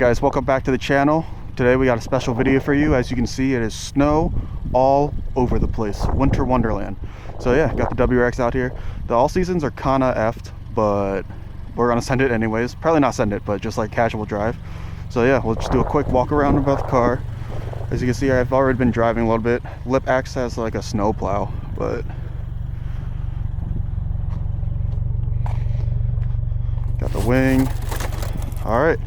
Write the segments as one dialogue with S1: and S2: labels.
S1: guys, welcome back to the channel. Today we got a special video for you. As you can see, it is snow all over the place. Winter wonderland. So yeah, got the WRX out here. The all seasons are kinda effed, but we're gonna send it anyways. Probably not send it, but just like casual drive. So yeah, we'll just do a quick walk around about the car. As you can see, I've already been driving a little bit. Lip acts has like a snow plow, but got the wing. All right.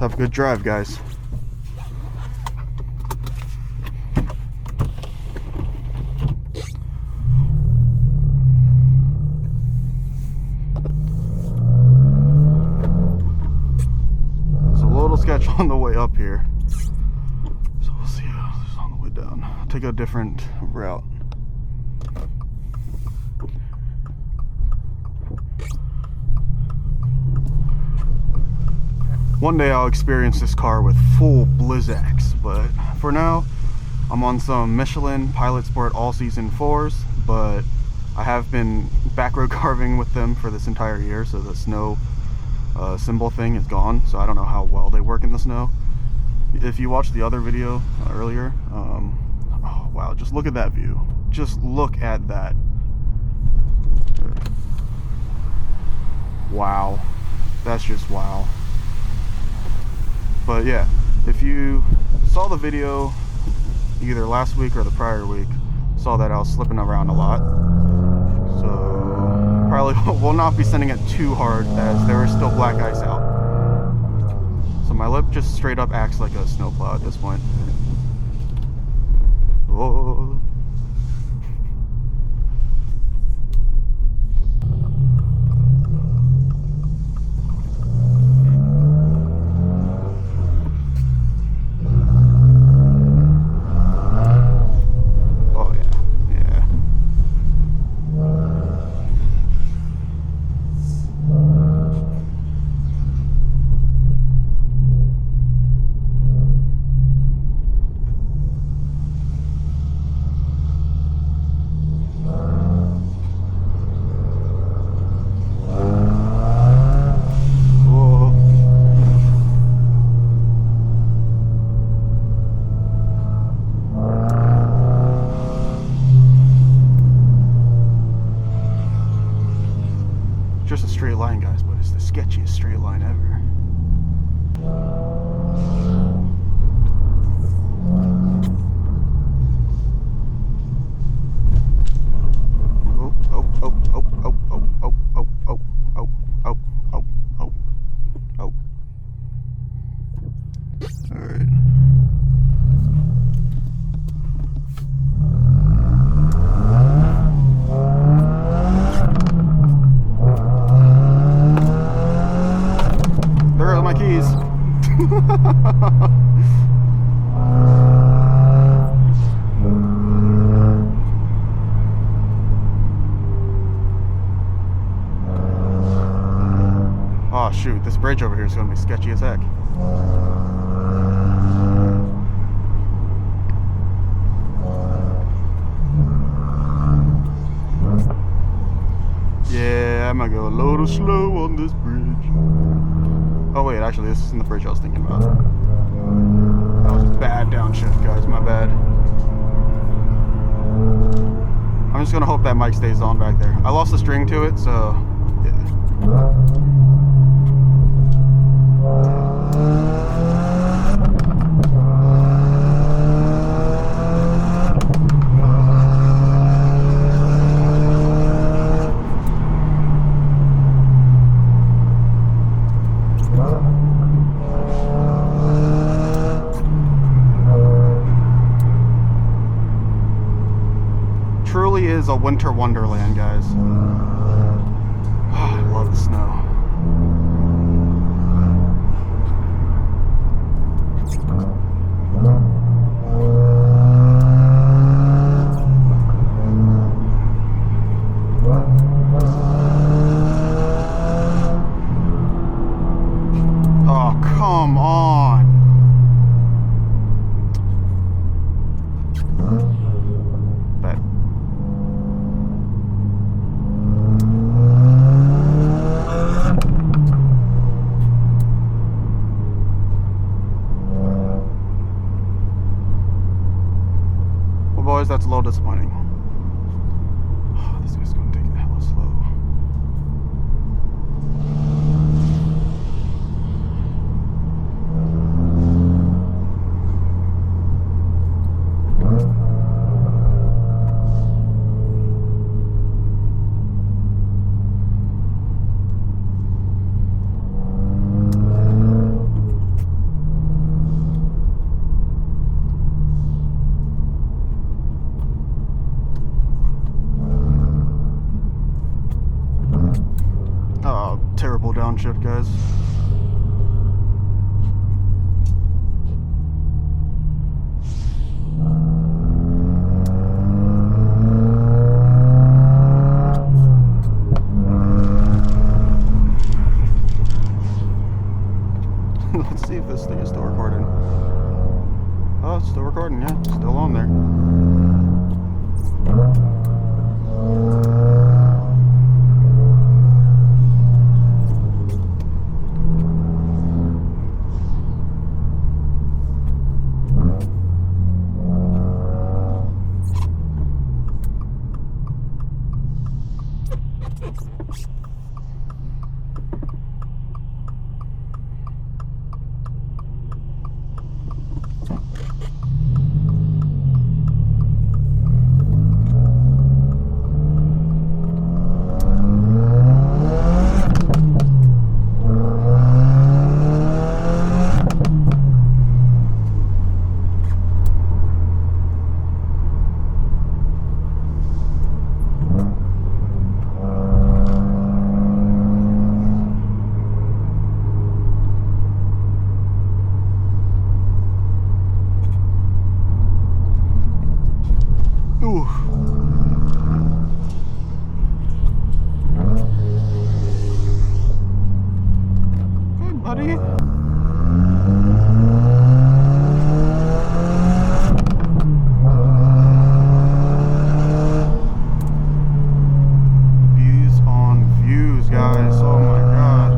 S1: Let's have a good drive, guys. There's a little sketch on the way up here, so we'll see how it's on the way down. I'll take a different route. One day I'll experience this car with full Blizzaks, but for now I'm on some Michelin Pilot Sport all-season 4s, but I have been back road carving with them for this entire year, so the snow symbol thing is gone, so I don't know how well they work in the snow. If you watched the other video earlier, oh wow, just look at that view. Just look at that. Wow, that's just wow. But yeah, if you saw the video either last week or the prior week, saw that I was slipping around a lot. So probably will not be sending it too hard as there is still black ice out. So my lip just straight up acts like a snowplow at this point. Oh. Just a straight line, guys, but it's the sketchiest straight line ever. Oh, oh, oh, oh, oh, oh, oh, oh, oh, oh, oh, oh, oh, oh. All right. Keys. Oh shoot, this bridge over here is going to be sketchy as heck. Yeah, I'm gonna go a little slow on this bridge. Oh wait, actually this isn't the bridge I was thinking about. That was a bad downshift, guys, my bad. I'm just gonna hope that mic stays on back there. I lost the string to it, so yeah. Truly is a winter wonderland, guys. Oh, I love the snow. Oh, come on. that's a little disappointing. This guy's gonna take it hella slow. Terrible downshift, guys. Let's see if this thing is still recording. Oh, it's still recording, yeah, it's still on there. Ooh. Hey, buddy. Views on views, guys. Oh my god.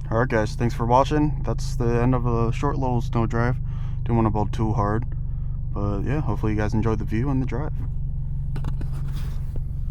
S1: Alright guys, thanks for watching. That's the end of a short little snow drive. Didn't want to build too hard. But yeah, hopefully you guys enjoyed the view and the drive.